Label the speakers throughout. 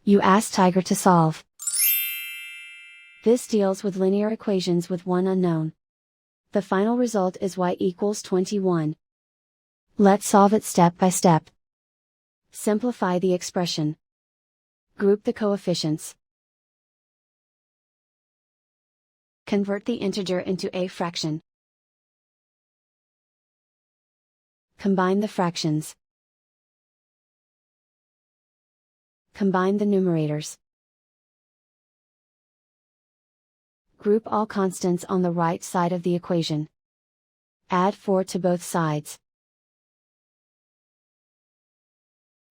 Speaker 1: You ask Tiger to solve. This deals with linear equations with one unknown. The final result is y equals 21. Let's solve it step by step. Simplify the expression. Group the coefficients. Convert the integer into a fraction. Combine the fractions. Combine the numerators. Group all constants on the right side of the equation. Add 4 to both sides.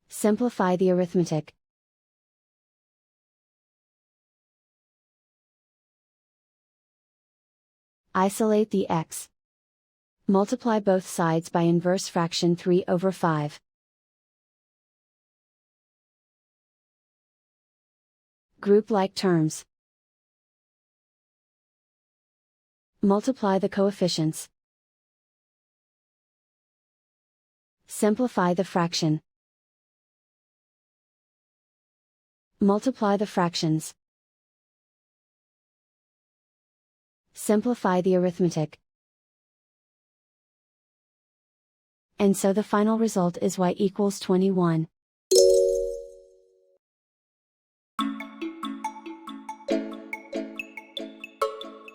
Speaker 1: Simplify the arithmetic. Isolate the x. Multiply both sides by inverse fraction 3/5. Group like terms. Multiply the coefficients. Simplify the fraction. Multiply the fractions. Simplify the arithmetic. And so the final result is y equals 21.